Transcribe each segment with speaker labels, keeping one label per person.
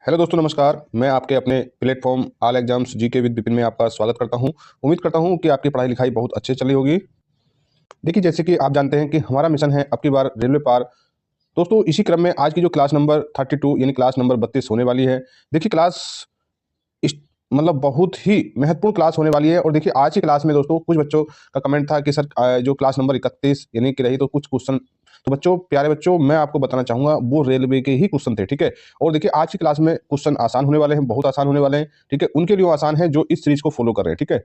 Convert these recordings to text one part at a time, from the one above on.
Speaker 1: Hello दोस्तों, नमस्कार। मैं आपके अपने platform all exams GK with Vipin में आपका स्वागत करता हूं। उम्मीद करता हूं कि आपकी पढ़ाई लिखाई बहुत अच्छे चली होगी। देखिए, जैसे कि आप जानते हैं कि हमारा मिशन है अब की बार रेलवे पार। दोस्तों, इसी क्रम में आज की जो क्लास नंबर 32 यानी क्लास नंबर 32 होने वाली है। देखिए, क्लास इस मतलब बहुत ही महत्वपूर्ण क्लास होने वाली है। और देखिए, आज की क्लास में दोस्तों कुछ बच्चों का कमेंट था कि सर जो क्लास नंबर 31 यानी कि रही तो कुछ क्वेश्चन, तो बच्चों, प्यारे बच्चों, मैं आपको बताना चाहूंगा वो रेलवे के ही क्वेश्चन थे। ठीक है। और देखिए, आज की क्लास में क्वेश्चन आसान होने वाले हैं, बहुत आसान होने वाले हैं। ठीक है, उनके लिए आसान है जो इस सीरीज को फॉलो कर रहे हैं। ठीक है।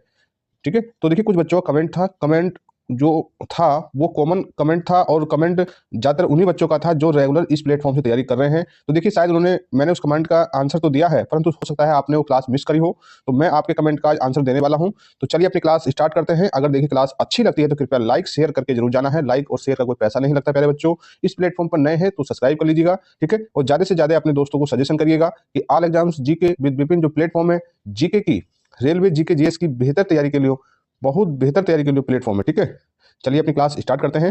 Speaker 1: ठीक है। तो देखिए, कुछ बच्चों का कमेंट था, कमेंट जो था वो कॉमन कमेंट था, और कमेंट ज़्यादातर उन्हीं बच्चों का था जो रेगुलर इस प्लेटफॉर्म से तैयारी कर रहे हैं। तो देखिए, शायद मैंने उस कमेंट का आंसर तो दिया है, परंतु हो सकता है आपने वो क्लास मिस करी हो। तो मैं आपके कमेंट का आज आंसर देने वाला हूं। तो चलिए अपनी क्लास स्टार्ट करते हैं। अगर देखिए क्लास अच्छी लगती है तो कृपया लाइक शेयर करके जरूर जाना है। लाइक और शेयर का कोई पैसा नहीं लगता प्यारे बच्चों। इस प्लेटफॉर्म पर नए हैं तो सब्सक्राइब कर लीजिएगा। ठीक है। और ज़्यादा से ज़्यादा अपने दोस्तों को सजेशन करिएगा कि all exams GK with Vipin जो प्लेटफॉर्म है जीके की, रेलवे जीके जीएस की बेहतर तैयारी के लिए, बहुत बेहतर तैयारी के लिए प्लेटफॉर्म है। ठीक है। चलिए अपनी क्लास स्टार्ट करते हैं।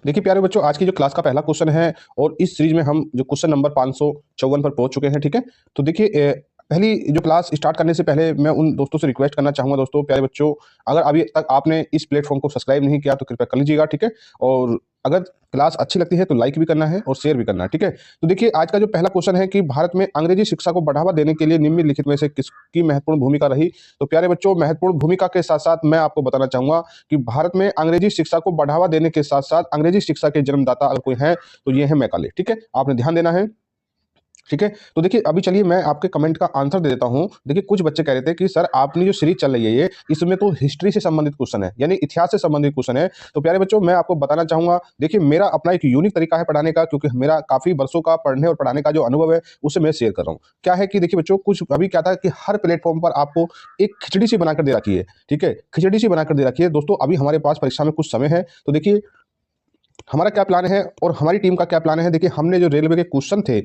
Speaker 1: देखिए प्यारे बच्चों, आज की जो क्लास का पहला क्वेश्चन है, और इस सीरीज में हम जो क्वेश्चन नंबर 554 पर पहुंच चुके हैं। ठीक है। तो देखिए, पहली जो क्लास स्टार्ट करने से पहले मैं उन दोस्तों से रिक्वेस्ट करना चाहूंगा, दोस्तों, प्यारे बच्चों, अगर अभी तक आपने इस प्लेटफॉर्म को सब्सक्राइब नहीं किया तो कृपया कर लीजिएगा। ठीक है। और अगर क्लास अच्छी लगती है तो लाइक भी करना है और शेयर भी करना है। ठीक है। तो देखिए, आज का जो पहला क्वेश्चन है कि भारत में अंग्रेजी शिक्षा को बढ़ावा देने के लिए निम्नलिखित में से किसकी महत्वपूर्ण भूमिका रही। तो प्यारे बच्चों, महत्वपूर्ण भूमिका के साथ साथ मैं आपको बताना चाहूंगा कि भारत में अंग्रेजी शिक्षा को बढ़ावा देने के साथ साथ अंग्रेजी शिक्षा के जन्मदाता अगर कोई है तो ये है मैकाले। ठीक है। आपने ध्यान देना है। ठीक है। तो देखिए, अभी चलिए मैं आपके कमेंट का आंसर दे देता हूं। देखिए, कुछ बच्चे कह रहे थे कि सर आपने जो सीरीज चल रही है ये, इसमें तो हिस्ट्री से संबंधित क्वेश्चन है, यानी इतिहास से संबंधित क्वेश्चन है। तो प्यारे बच्चों, मैं आपको बताना चाहूंगा, देखिए, मेरा अपना एक यूनिक तरीका है पढ़ाने का, क्योंकि मेरा काफी वर्षों का पढ़ने और पढ़ाने का जो अनुभव है उसे मैं शेयर कर रहा हूँ। क्या है कि देखिए बच्चों, कुछ अभी क्या था कि हर प्लेटफॉर्म पर आपको एक खिचड़ी सी बनाकर दे रखी है। ठीक है, खिचड़ी सी बनाकर दे रखी है। दोस्तों, अभी हमारे पास परीक्षा में कुछ समय है, तो देखिए हमारा क्या प्लान है और हमारी टीम का क्या प्लान है। देखिए, हमने जो रेलवे के क्वेश्चन थे,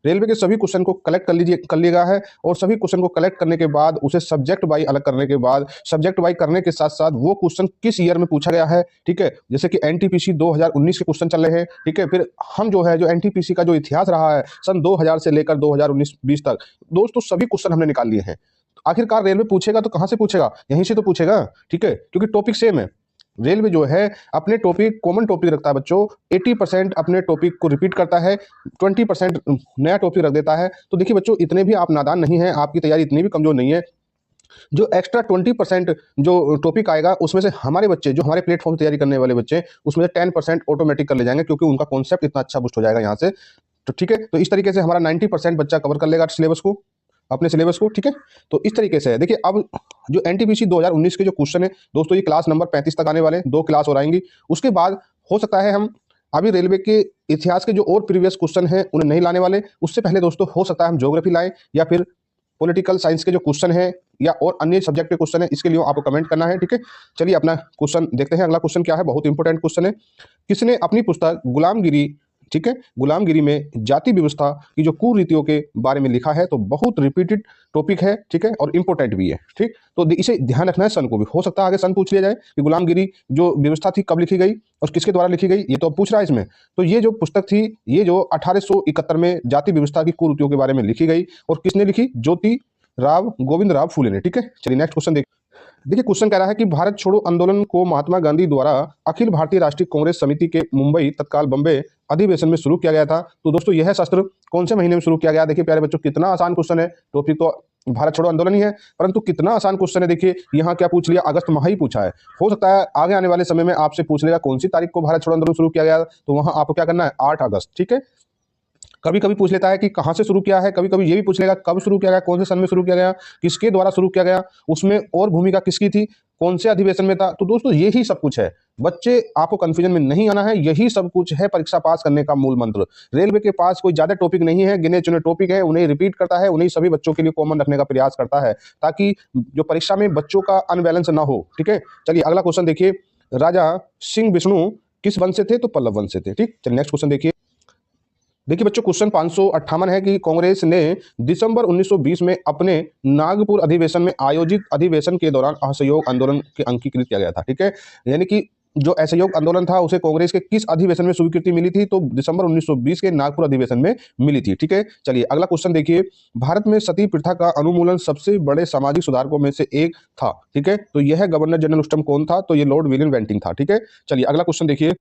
Speaker 1: रेलवे के सभी क्वेश्चन को कलेक्ट कर लिया है। और सभी क्वेश्चन को कलेक्ट करने के बाद उसे सब्जेक्ट वाइज अलग करने के बाद, सब्जेक्ट वाइज करने के साथ साथ वो क्वेश्चन किस ईयर में पूछा गया है। ठीक है। जैसे कि एनटीपीसी 2019 के क्वेश्चन चल रहे हैं। ठीक है। फिर हम जो है, जो एनटीपीसी का जो इतिहास रहा है सन 2000 से लेकर 2019-20 तक, दोस्तों सभी क्वेश्चन हमने निकाल लिए हैं। आखिरकार रेलवे पूछेगा तो कहां से पूछेगा, यहीं से तो पूछेगा। ठीक है, क्योंकि टॉपिक सेम है। रेलवे जो है अपने टॉपिक, कॉमन टॉपिक रखता है बच्चों। 80% अपने टॉपिक को रिपीट करता है, 20% नया टॉपिक रख देता है। तो देखिए बच्चों, इतने भी आप नादान नहीं हैं, आपकी तैयारी इतनी भी कमजोर नहीं है। जो एक्स्ट्रा 20% जो टॉपिक आएगा उसमें से हमारे बच्चे, जो हमारे प्लेटफॉर्म तैयारी करने वाले बच्चे, उसमें से 10% ऑटोमेटिक कर ले जाएंगे, क्योंकि उनका कॉन्सेप्ट इतना अच्छा बूस्ट हो जाएगा यहाँ से। तो ठीक है, तो इस तरीके से हमारा 90% बच्चा कवर कर लेगा सिलेबस को, अपने सिलेबस को। ठीक है। तो इस तरीके से है। देखिए, अब जो एनटीपीसी 2019 के जो क्वेश्चन है दोस्तों, ये क्लास नंबर 35 तक आने वाले हैं, 2 क्लास और आएंगी। उसके बाद हो सकता है हम अभी रेलवे के इतिहास के जो और प्रीवियस क्वेश्चन हैं उन्हें नहीं लाने वाले। उससे पहले दोस्तों हो सकता है हम ज्योग्राफी लाएं, या फिर पॉलिटिकल साइंस के जो क्वेश्चन है या और अन्य सब्जेक्ट के क्वेश्चन है, इसके लिए आपको कमेंट करना है। ठीक है। चलिए अपना क्वेश्चन देखते हैं। अगला क्वेश्चन क्या है, बहुत इंपॉर्टेंट क्वेश्चन है। किसने अपनी पुस्तक गुलामगिरी, ठीक है, गुलामगिरी में जाति व्यवस्था की जो कुरीतियों के बारे में लिखा है। तो बहुत रिपीटेड टॉपिक है। ठीक है। और इंपॉर्टेंट भी है। ठीक। तो इसे ध्यान रखना है। सन को भी हो सकता है आगे सन पूछ लिया जाए कि गुलामगिरी जो व्यवस्था थी कब लिखी गई और किसके द्वारा लिखी गई, ये तो अब पूछ रहा है इसमें। तो ये जो पुस्तक थी, ये जो 1871 में जाति व्यवस्था की कुरीतियों के बारे में लिखी गई, और किसने लिखी, ज्योति राव गोविंद राव फूले ने। ठीक है। चलिए नेक्स्ट क्वेश्चन देखिए, क्वेश्चन कह रहा है कि भारत छोड़ो आंदोलन को महात्मा गांधी द्वारा अखिल भारतीय राष्ट्रीय कांग्रेस समिति के मुंबई तत्काल बम्बे अधिवेशन में शुरू किया गया था। तो दोस्तों, यह शस्त्र कौन से महीने में शुरू किया गया। देखिए प्यारे बच्चों, कितना आसान क्वेश्चन है। टॉपिक तो भारत छोड़ो आंदोलन ही है, परंतु कितना आसान क्वेश्चन है। देखिए यहाँ क्या पूछ लिया, अगस्त माह ही पूछा है। हो सकता है आगे आने वाले समय में आपसे पूछ लेगा कौन सी तारीख को भारत छोड़ो आंदोलन शुरू किया गया, तो वहां आपको क्या करना है, 8 अगस्त। ठीक है। कभी कभी पूछ लेता है कि कहाँ से शुरू किया है, कभी कभी ये भी पूछ लेगा कब शुरू किया गया, कौन से सन में शुरू किया गया, किसके द्वारा शुरू किया गया, उसमें और भूमिका किसकी थी, कौन से अधिवेशन में था। तो दोस्तों यही सब कुछ है। बच्चे, आपको कंफ्यूजन में नहीं आना है, यही सब कुछ है परीक्षा पास करने का मूल मंत्र। रेलवे के पास कोई ज्यादा टॉपिक नहीं है, गिने चुने टॉपिक है, उन्हें रिपीट करता है, उन्हें सभी बच्चों के लिए कॉमन रखने का प्रयास करता है, ताकि जो परीक्षा में बच्चों का अनबैलेंस ना हो। ठीक है। चलिए अगला क्वेश्चन देखिए, राजा सिंह विष्णु किस वंश से थे, तो पल्लव वंश से थे। ठीक। चलिए नेक्स्ट क्वेश्चन देखिए। देखिए बच्चों, क्वेश्चन 558 है कि कांग्रेस ने दिसंबर 1920 में अपने नागपुर अधिवेशन में आयोजित अधिवेशन के दौरान असहयोग आंदोलन के अंकीकृत किया गया था। ठीक है। यानी कि जो असहयोग आंदोलन था उसे कांग्रेस के किस अधिवेशन में स्वीकृति मिली थी? तो दिसंबर 1920 के नागपुर अधिवेशन में मिली थी। ठीक है, चलिए अगला क्वेश्चन देखिए। भारत में सती प्रथा का अनुमूलन सबसे बड़े सामाजिक सुधारकों में से एक था। ठीक है, तो यह गवर्नर जनरल उस टाइम कौन था? तो ये लॉर्ड विलियम बेंटिंग था। ठीक है, चलिए अगला क्वेश्चन देखिए।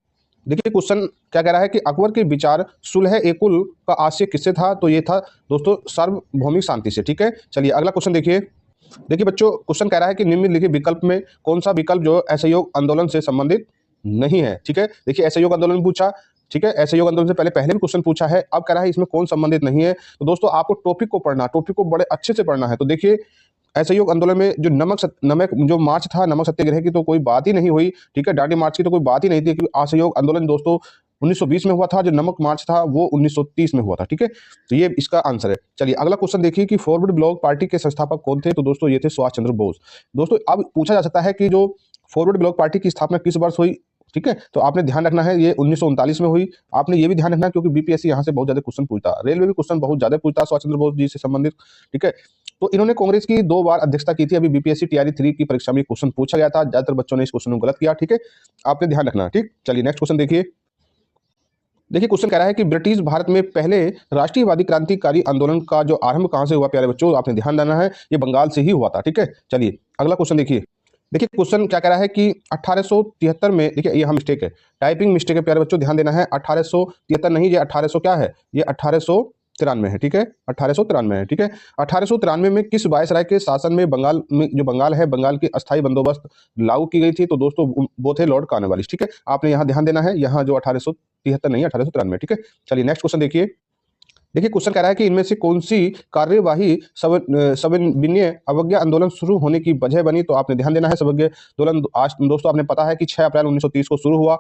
Speaker 1: देखिए क्वेश्चन क्या कह रहा है कि अकबर के विचार सुलह एकुल का आशय किससे था? तो ये था दोस्तों सार्वभौमिक शांति से। ठीक है, चलिए अगला क्वेश्चन देखिए। देखिए बच्चों, क्वेश्चन कह रहा है कि निम्नलिखित विकल्प में कौन सा विकल्प जो असहयोग आंदोलन से संबंधित नहीं है? ठीक है, देखिए असहयोग आंदोलन पूछा। ठीक है, असहयोग आंदोलन से पहले भी क्वेश्चन पूछा है, अब कह रहा है इसमें कौन संबंधित नहीं है। तो दोस्तों आपको टॉपिक को पढ़ना, टॉपिक को बड़े अच्छे से पढ़ना है। तो देखिए असहयोग आंदोलन में जो नमक जो मार्च था, नमक सत्याग्रह की तो कोई बात ही नहीं हुई। ठीक है, दांडी मार्च की तो कोई बात ही नहीं थी, क्योंकि असहयोग आंदोलन दोस्तों 1920 में हुआ था। जो नमक मार्च था वो 1930 में हुआ था। ठीक है, तो ये इसका आंसर है। चलिए अगला क्वेश्चन देखिए कि फॉरवर्ड ब्लॉक पार्टी के संस्थापक कौन थे? तो दोस्तों ये थे सुभाष चंद्र बोस। दोस्तों अब पूछा जा सकता है कि जो फॉरवर्ड ब्लॉक पार्टी की स्थापना किस वर्ष हुई? ठीक है, तो आपने ध्यान रखना है ये 1939 में हुई। आपने ये भी ध्यान रखना है क्योंकि बीपीएससी यहाँ से बहुत ज्यादा क्वेश्चन पूछता है, रेलवे भी क्वेश्चन बहुत ज्यादा पूछता है सुभाष चंद्र बोस जी से संबंधित। ठीक है, तो इन्होंने कांग्रेस की 2 बार अध्यक्षता की थी। अभी बीपीएससी टीआरई 3 की परीक्षा में क्वेश्चन पूछा गया था, ज्यादातर बच्चों ने इस क्वेश्चन को गलत किया। ठीक है, आपने ध्यान रखना। ठीक, चलिए नेक्स्ट क्वेश्चन देखिए। देखिए क्वेश्चन कह रहा है कि ब्रिटिश भारत में पहले राष्ट्रीयवादी क्रांतिकारी आंदोलन का जो आरंभ कहां से हुआ? प्यारे बच्चों आपने ध्यान देना है, ये बंगाल से ही हुआ था। ठीक है, चलिए अगला क्वेश्चन देखिए। देखिए क्वेश्चन क्या कह रहा है कि 1873 में, देखिए ये हम मिस्टेक है, टाइपिंग मिस्टेक है प्यारे बच्चों, ध्यान देना है। 1873 नहीं, ये 1800 क्या है? ये 1893 है। ठीक है, 1893 है। ठीक है, 1893 में किस वायसराय के शासन में बंगाल में, जो बंगाल है, बंगाल की अस्थायी बंदोबस्त लागू की गई थी? तो दोस्तों वो थे लॉर्ड कॉर्नवालिस। ठीक है, आपने यहाँ ध्यान देना है, यहाँ जो 1873 नहीं, 1893। ठीक है, चलिए नेक्स्ट क्वेश्चन देखिए। देखिए क्वेश्चन कह रहा है कि इनमें से कौन सी कार्यवाही सविनय अवज्ञा आंदोलन शुरू होने की वजह बनी? तो आपने ध्यान देना है, सवज्ञा आंदोलन आज दोस्तों आपने पता है कि 6 अप्रैल 1930 को शुरू हुआ।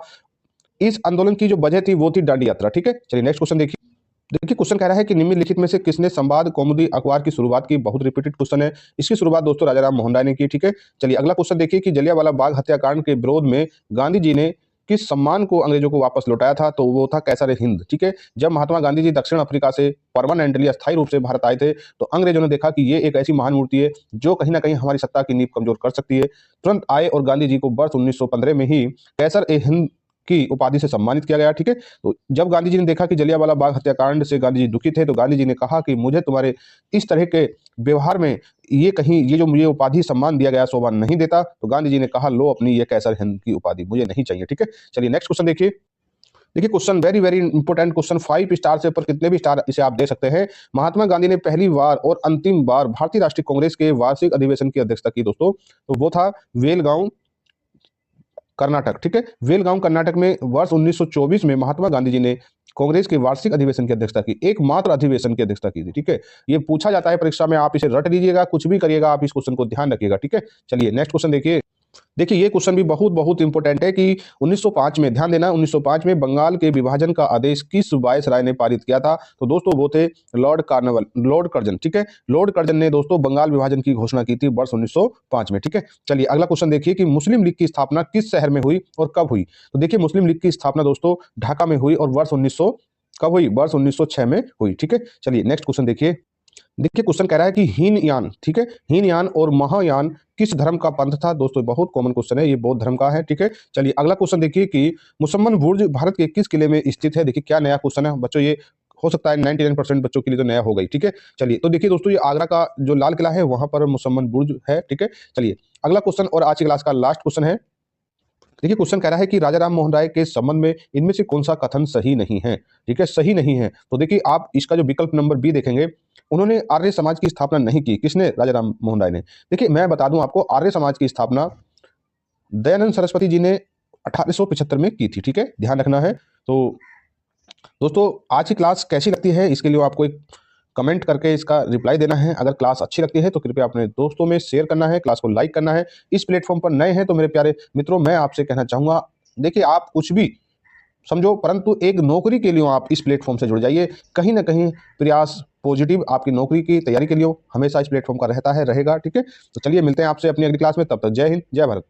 Speaker 1: इस आंदोलन की जो वजह थी वो थी दांडी यात्रा। ठीक है, चलिए नेक्स्ट क्वेश्चन देखिए। देखिए क्वेश्चन कह रहा है कि निम्नलिखित में से किसने संवाद कौमुदी अखबार की शुरुआत की? बहुत रिपीटेड क्वेश्चन है, इसकी शुरुआत दोस्तों राजा राम मोहन राय ने की। ठीक है, चलिए अगला क्वेश्चन देखिए कि जलियांवाला बाग हत्याकांड के विरोध में गांधी जी ने किस सम्मान को अंग्रेजों को वापस लौटाया था? तो वो था कैसर हिंद। ठीक है, जब महात्मा गांधी जी दक्षिण अफ्रीका से परमानेंटली अस्थायी रूप से भारत आए थे तो अंग्रेजों ने देखा कि ये एक ऐसी महान मूर्ति है जो कहीं ना कहीं हमारी सत्ता की नींव कमजोर कर सकती है। तुरंत आए और गांधी जी को वर्ष 1915 में ही कैसर ए हिंद की उपाधि से सम्मानित किया गया। ठीक है, तो जब गांधी जी ने देखा कि जलियांवाला बाग हत्याकांड से गांधी जी दुखी थे तो गांधी जी ने कहा कि मुझे तुम्हारे इस तरह के व्यवहार में ये कहीं ये जो मुझे उपाधि सम्मान दिया गया शोभा नहीं देता। तो गांधी जी ने कहा लो अपनी ये कैसर हिंद की उपाधि, मुझे नहीं चाहिए। ठीक है, चलिए नेक्स्ट क्वेश्चन देखिए। देखिए question very very important question, 5 star से ऊपर कितने भी स्टार इसे आप दे सकते हैं। महात्मा गांधी ने पहली बार और अंतिम बार भारतीय राष्ट्रीय कांग्रेस के वार्षिक अधिवेशन की अध्यक्षता की दोस्तों, तो वो था बेलगांव कर्नाटक। ठीक है, बेलगांव कर्नाटक में वर्ष 1924 में महात्मा गांधी जी ने कांग्रेस के वार्षिक अधिवेशन की अध्यक्षता की, एकमात्र अधिवेशन की अध्यक्षता की थी। ठीक है, ये पूछा जाता है परीक्षा में, आप इसे रट लीजिएगा, कुछ भी करिएगा आप इस क्वेश्चन को ध्यान रखिएगा। ठीक है, चलिए नेक्स्ट क्वेश्चन देखिए। देखिए ये क्वेश्चन भी बहुत बहुत इंपॉर्टेंट है कि 1905 में, ध्यान देना, 1905 में बंगाल के विभाजन का आदेश किस वायसराय ने पारित किया था? तो दोस्तों वो थे लॉर्ड कर्जन। ठीक है, लॉर्ड कर्जन ने दोस्तों बंगाल विभाजन की घोषणा की थी वर्ष 1905 में। ठीक है, चलिए अगला क्वेश्चन देखिए कि मुस्लिम लीग की स्थापना किस शहर में हुई और कब हुई? तो देखिए मुस्लिम लीग की स्थापना दोस्तों ढाका में हुई और वर्ष 1900 कब हुई? वर्ष 1906 में हुई। ठीक है, चलिए नेक्स्ट क्वेश्चन देखिए। देखिए क्वेश्चन कह रहा है कि हीनयान, ठीक है, हीनयान और महायान किस धर्म का पंथ था? दोस्तों बहुत कॉमन क्वेश्चन है, ये बौद्ध धर्म का है। ठीक है, चलिए अगला क्वेश्चन देखिए कि मुसम्मन बुर्ज भारत के किस किले में स्थित है? देखिए क्या नया क्वेश्चन है बच्चों, ये हो सकता है 99% बच्चों के लिए तो नया हो गई। ठीक है, चलिए तो देखिए दोस्तों ये आगरा का जो लाल किला है वहां पर मुसम्मन बुर्ज है। ठीक है, चलिए अगला क्वेश्चन और आज की क्लास का लास्ट क्वेश्चन है। देखिए क्वेश्चन कह रहा है कि राजा राम मोहन राय के संबंध में इनमें से कौन सा कथन सही नहीं है? ठीक है, सही नहीं है। तो देखिए आप इसका जो विकल्प नंबर बी देखेंगे, उन्होंने आर्य समाज की स्थापना नहीं की। किसने? राजा राम मोहन राय ने। देखिए मैं बता दूं आपको, आर्य समाज की स्थापना दयानंद सरस्वती जी ने 1875 में की थी। ठीक है, ध्यान रखना है। तो दोस्तों आज की क्लास कैसी लगती है इसके लिए आपको एक कमेंट करके इसका रिप्लाई देना है। अगर क्लास अच्छी लगती है तो कृपया अपने दोस्तों में शेयर करना है, क्लास को लाइक करना है। इस प्लेटफॉर्म पर नए हैं तो मेरे प्यारे मित्रों मैं आपसे कहना चाहूँगा, देखिए आप कुछ भी समझो परंतु एक नौकरी के लिए आप इस प्लेटफॉर्म से जुड़ जाइए। कहीं ना कहीं प्रयास पॉजिटिव आपकी नौकरी की तैयारी के लिए हमेशा इस प्लेटफॉर्म का रहता है, रहेगा। ठीक है, तो चलिए मिलते हैं आपसे अपनी अगली क्लास में, तब तक जय हिंद जय भारत।